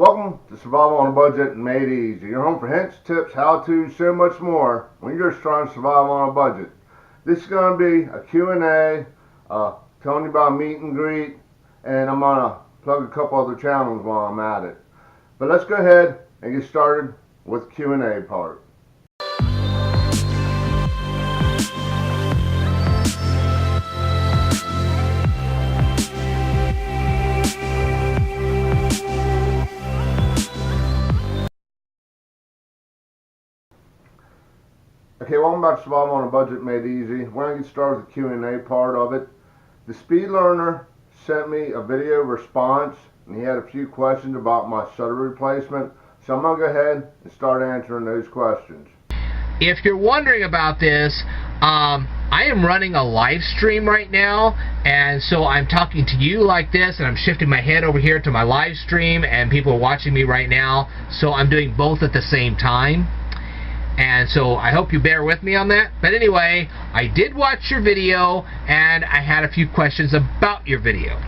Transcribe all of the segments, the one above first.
Welcome to Survival on a Budget and Made Easy. Your home for hints, tips, how-tos, so much more when you're just trying to survive on a budget. This is going to be a Q&A, telling you about meet and greet, and I'm going to plug a couple other channels while I'm at it. But let's go ahead and get started with the Q&A part. Okay, welcome back to Survival on a Budget Made Easy. We're going to get started with the Q&A part of it. The speed learner sent me a video response, and he had a few questions about my shutter replacement. So I'm going to go ahead and start answering those questions. If you're wondering about this, I am running a live stream right now, and so I'm talking to you like this, and I'm shifting my head over here to my live stream, and people are watching me right now, so I'm doing both at the same time. And so I hope you bear with me on that. But anyway, I did watch your video, and I had a few questions about your video.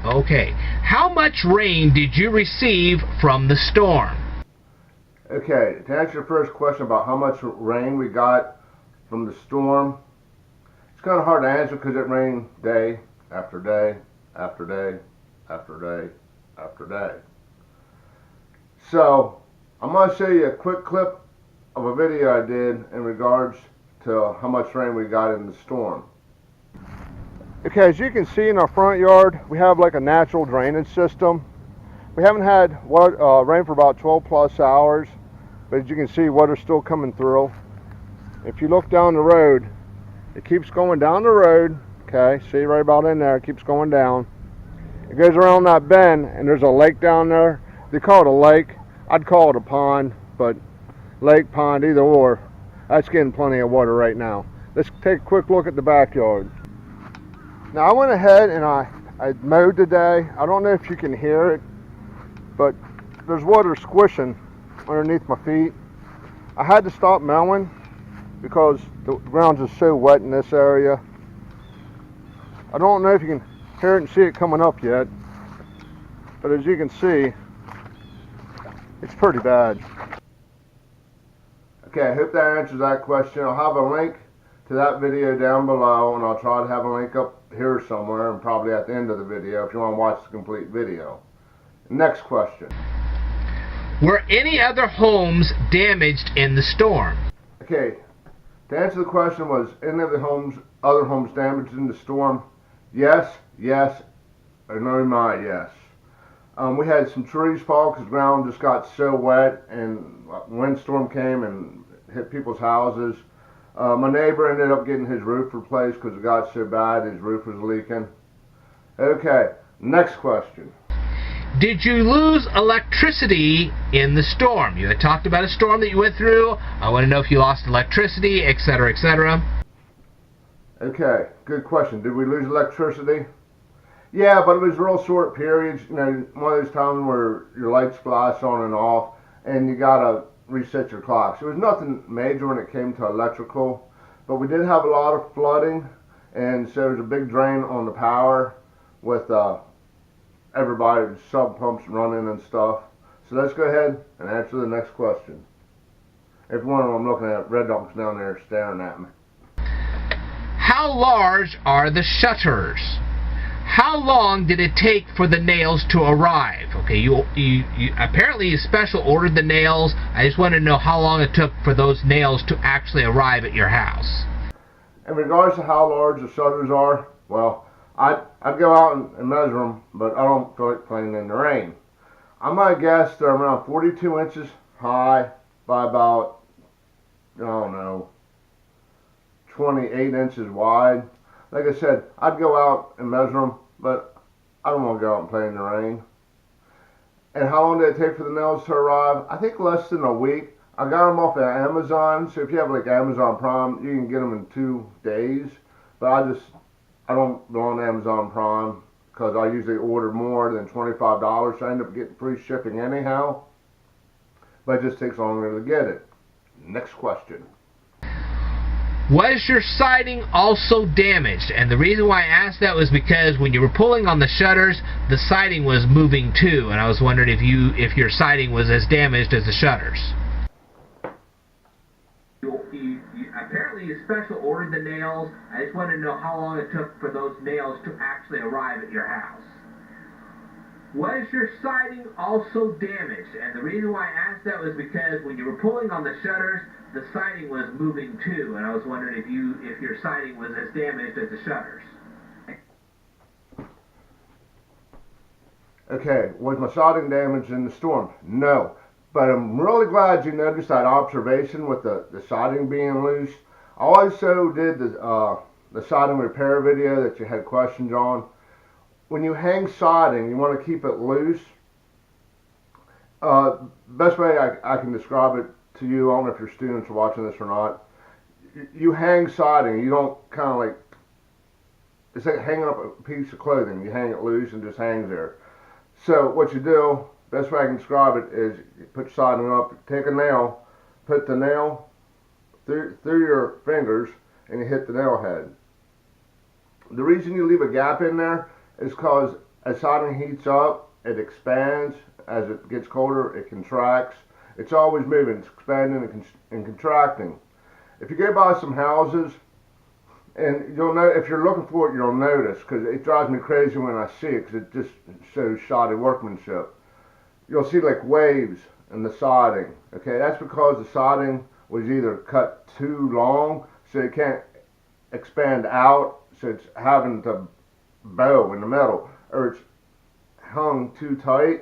Okay, how much rain did you receive from the storm? Okay, to answer your first question about how much rain we got from the storm, it's kind of hard to answer because it rained day after day after day after day after day. So I'm going to show you a quick clip of a video I did in regards to how much rain we got in the storm. Okay, as you can see in our front yard, we have like a natural drainage system. We haven't had rain for about 12 plus hours, but as you can see, water's still coming through. If you look down the road, it keeps going down the road. Okay, see right about in there, it keeps going down. It goes around that bend, and there's a lake down there. They call it a lake. I'd call it a pond, but lake, pond, either or. That's getting plenty of water right now. Let's take a quick look at the backyard. Now I went ahead and I mowed today. I don't know if you can hear it, but there's water squishing underneath my feet. I had to stop mowing because the ground's just so wet in this area. I don't know if you can hear it and see it coming up yet, but as you can see, it's pretty bad. Okay, I hope that answers that question. I'll have a link to that video down below, and I'll try to have a link up here somewhere and probably at the end of the video if you want to watch the complete video. Next question. Were any other homes damaged in the storm? Okay, to answer the question, was any of the other homes damaged in the storm? Yes, yes, and no my yes. We had some trees fall because the ground just got so wet, and a windstorm came and hit people's houses. My neighbor ended up getting his roof replaced because it got so bad his roof was leaking. Okay, next question. Did you lose electricity in the storm? You had talked about a storm that you went through. I want to know if you lost electricity, etc., etc. Okay, good question. Did we lose electricity? Yeah, but it was real short periods. You know, one of those times where your lights flash on and off, and you gotta reset your clocks. There was nothing major when it came to electrical, but we did have a lot of flooding, and so there's a big drain on the power with everybody's sub pumps running and stuff. So let's go ahead and answer the next question. Every one of them, I'm looking at Red Dog's down there staring at me. How large are the shutters? How long did it take for the nails to arrive? Okay, you apparently you special ordered the nails. I just want to know how long it took for those nails to actually arrive at your house. In regards to how large the shutters are, well, I'd go out and measure them, but I don't feel like playing in the rain. I'm going to guess they're around 42 inches high by about, I don't know, 28 inches wide. Like I said, I'd go out and measure them, but I don't want to go out and play in the rain. And how long did it take for the nails to arrive? I think less than a week. I got them off of Amazon, so if you have like Amazon Prime, you can get them in 2 days. But I don't go on Amazon Prime because I usually order more than $25, so I end up getting free shipping anyhow. But it just takes longer to get it. Next question. Was your siding also damaged? And the reason why I asked that was because when you were pulling on the shutters, the siding was moving too, and I was wondering if your siding was as damaged as the shutters. Apparently you special ordered the nails. I just wanted to know how long it took for those nails to actually arrive at your house. Was your siding also damaged? And the reason why I asked that was because when you were pulling on the shutters, the siding was moving too, and I was wondering if your siding was as damaged as the shutters. Okay, was my siding damaged in the storm? No. But I'm really glad you noticed that observation with the siding being loose. I also did the siding repair video that you had questions on. When you hang siding, you want to keep it loose. Best way I can describe it to you, I don't know if your students are watching this or not. You hang siding, you don't kind of like, it's like hanging up a piece of clothing. You hang it loose and just hangs there. So what you do, best way I can describe it is you put your siding up, take a nail, put the nail through your fingers, and you hit the nail head. The reason you leave a gap in there is because as siding heats up, it expands. As it gets colder, it contracts. It's always moving. It's expanding and contracting. If you go by some houses, and you'll know, if you're looking for it, you'll notice, because it drives me crazy when I see it, because it just shows shoddy workmanship. You'll see like waves in the siding. Okay, that's because the siding was either cut too long, so it can't expand out, so it's having to bow in the middle, or it's hung too tight,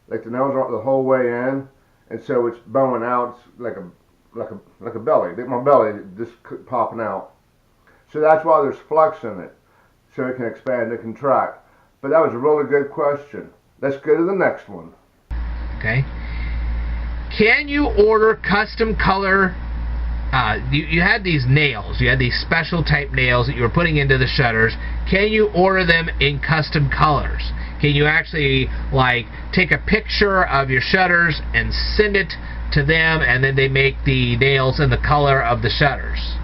like the nails are the whole way in, and so it's bowing out. It's like a belly. My belly just popping out. So that's why there's flex in it, so it can expand and contract. But that was a really good question. Let's go to the next one. Okay. Can you order custom color? You had these nails. You had these special type nails that you were putting into the shutters. Can you order them in custom colors? Can you actually like take a picture of your shutters and send it to them, and then they make the nails in the color of the shutters?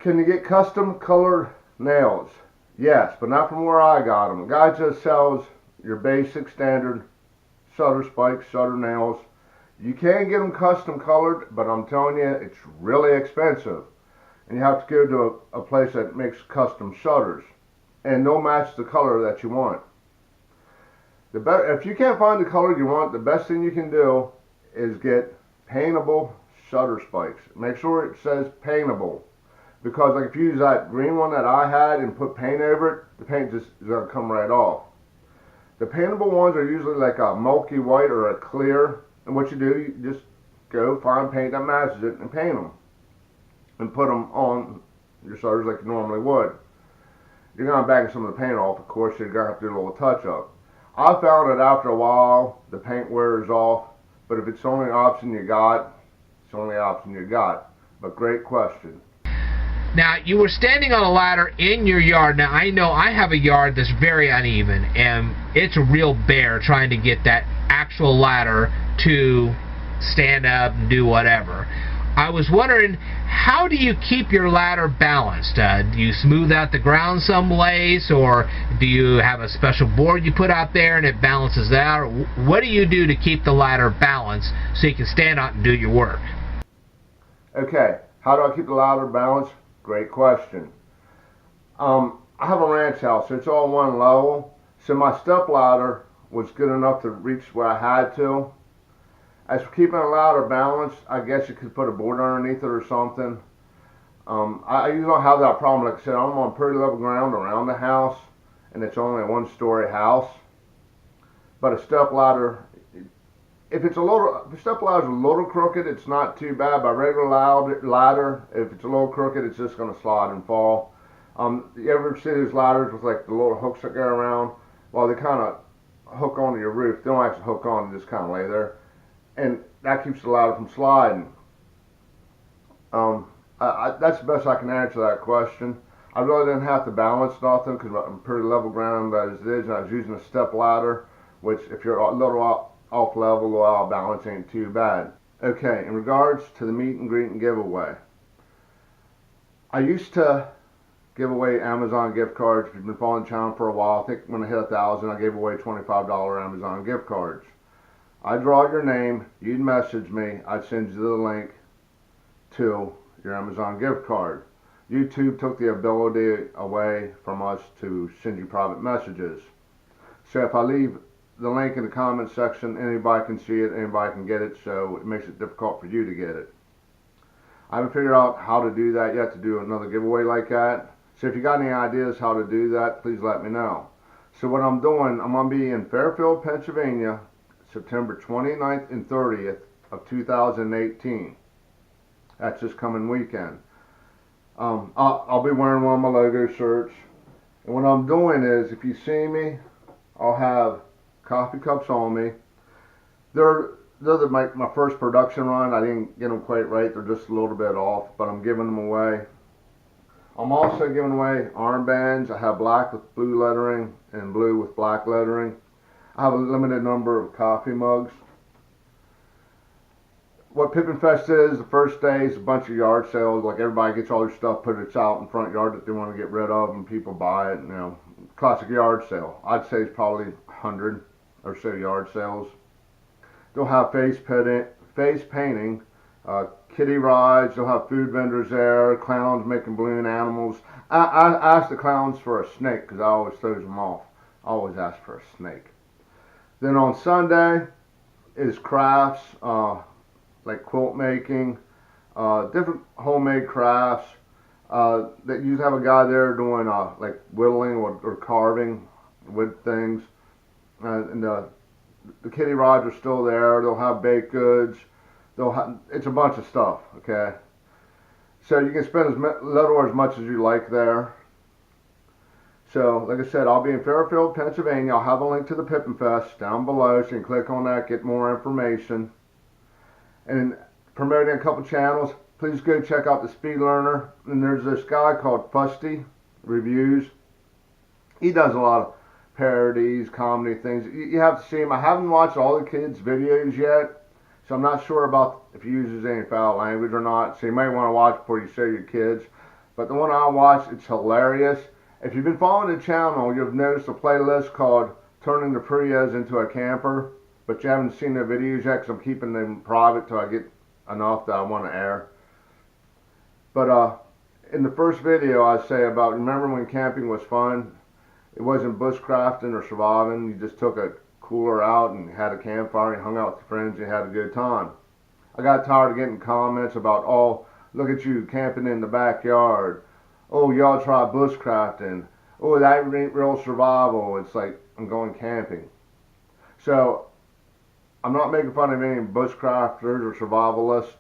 Can you get custom colored nails? Yes, but not from where I got them. The guy just sells your basic standard shutter spikes, shutter nails. You can get them custom colored, but I'm telling you, it's really expensive. And you have to go to a place that makes custom shutters, and they'll match the color that you want. If you can't find the color you want, the best thing you can do is get paintable shutter spikes. Make sure it says paintable, because like if you use that green one that I had and put paint over it, the paint just is going to come right off. The paintable ones are usually like a milky white or a clear, and what you do, you just go find paint that matches it and paint them and put them on your shutters like you normally would. You're going to bang some of the paint off, of course, so you're going to have to do a little touch up. I found that after a while the paint wears off, but if it's the only option you got, it's the only option you got. But great question. Now, you were standing on a ladder in your yard. Now, I know I have a yard that's very uneven, and it's a real bear trying to get that actual ladder to stand up and do whatever. I was wondering, how do you keep your ladder balanced? Do you smooth out the ground some ways, or do you have a special board you put out there and it balances out? Or what do you do to keep the ladder balanced so you can stand out and do your work? Okay, how do I keep the ladder balanced? Great question. I have a ranch house, so it's all one level, so my step ladder was good enough to reach where I had to. As for keeping a ladder balanced, I guess you could put a board underneath it or something. I usually don't have that problem. Like I said, I'm on pretty level ground around the house, and it's only a one-story house. But a step ladder, if the step ladder's a little crooked, it's not too bad. By regular ladder, if it's a little crooked, it's just going to slide and fall. You ever see those ladders with like the little hooks that go around? Well, they kind of hook onto your roof. They don't actually hook on, they just kind of lay there. And that keeps the ladder from sliding. That's the best I can answer that question. I really didn't have to balance nothing because I'm pretty level ground as it is, and I was using a step ladder, which if you're a little off level or out of balance ain't too bad. Okay, in regards to the meet and greet and giveaway, I used to give away Amazon gift cards. If you've been following the channel for a while, I think when I hit 1,000, I gave away $25 Amazon gift cards. I'd draw your name, you'd message me, I'd send you the link to your Amazon gift card. YouTube took the ability away from us to send you private messages. So if I leave the link in the comment section, anybody can see it, anybody can get it, so it makes it difficult for you to get it. I haven't figured out how to do that yet, to do another giveaway like that. So if you got any ideas how to do that, please let me know. So what I'm doing, I'm going to be in Fairfield, Pennsylvania, September 29th and 30th of 2018. That's this coming weekend. I'll be wearing one of my logo shirts. And what I'm doing is, if you see me, I'll have coffee cups on me. They're my first production run. I didn't get them quite right. They're just a little bit off, but I'm giving them away. I'm also giving away armbands. I have black with blue lettering and blue with black lettering. I have a limited number of coffee mugs. What Pippin Fest is, the first day is a bunch of yard sales. Like, everybody gets all their stuff, put it out in front yard that they want to get rid of, and people buy it. You know, classic yard sale. I'd say it's probably 100 or so yard sales. They'll have face painting, kiddie rides. They'll have food vendors there, clowns making balloon animals. I asked the clowns for a snake because I always throw them off. I always ask for a snake. Then on Sunday is crafts, like quilt making, different homemade crafts. That you have a guy there doing like whittling or carving wood things. And the kiddie rides are still there. They'll have baked goods. It's a bunch of stuff, okay? So you can spend as little or as much as you like there. So, like I said, I'll be in Fairfield, Pennsylvania. I'll have a link to the Pippin Fest down below, so you can click on that, get more information. And promoting a couple channels, please go check out the Speed Learner. And there's this guy called Fusty Reviews. He does a lot of parodies, comedy things. You have to see him. I haven't watched all the kids' videos yet, so I'm not sure about if he uses any foul language or not. So you might want to watch before you show your kids. But the one I watched, it's hilarious. If you've been following the channel, you've noticed a playlist called Turning the Prius into a Camper, but you haven't seen the videos yet because I'm keeping them private till I get enough that I want to air. But in the first video I say about, remember when camping was fun? It wasn't bushcrafting or surviving. You just took a cooler out and had a campfire and hung out with your friends and had a good time. I got tired of getting comments about, oh, look at you camping in the backyard. Oh, y'all try bushcrafting. Oh, that ain't real survival. It's like, I'm going camping. So, I'm not making fun of any bushcrafters or survivalists.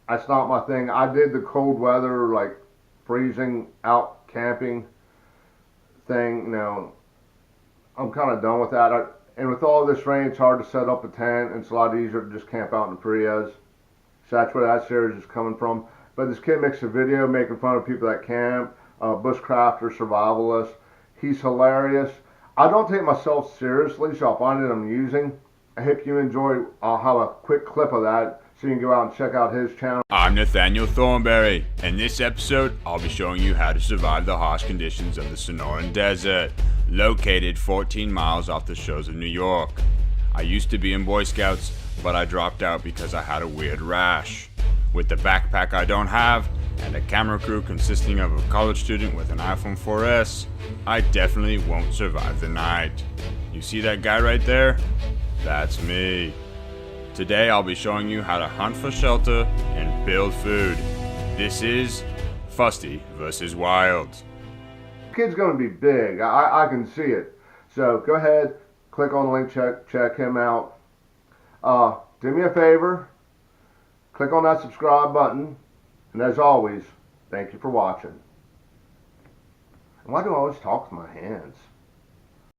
That's not my thing. I did the cold weather, like freezing out camping thing. You know, I'm kind of done with that. And with all this rain, it's hard to set up a tent, and it's a lot easier to just camp out in the Prius. So that's where that series is coming from. But this kid makes a video making fun of people that camp, bushcrafters, survivalists. He's hilarious. I don't take myself seriously, so I find it amusing. I hope you enjoy. I'll have a quick clip of that so you can go out and check out his channel. I'm Nathaniel Thornberry. In this episode, I'll be showing you how to survive the harsh conditions of the Sonoran Desert, located 14 miles off the shores of New York. I used to be in Boy Scouts, but I dropped out because I had a weird rash. With the backpack I don't have, and a camera crew consisting of a college student with an iPhone 4S, I definitely won't survive the night. You see that guy right there? That's me. Today I'll be showing you how to hunt for shelter and build food. This is Fusty vs. Wild. The kid's going to be big. I can see it. So go ahead, click on the link, check him out. Do me a favor, click on that subscribe button, and as always, thank you for watching. And why do I always talk with my hands?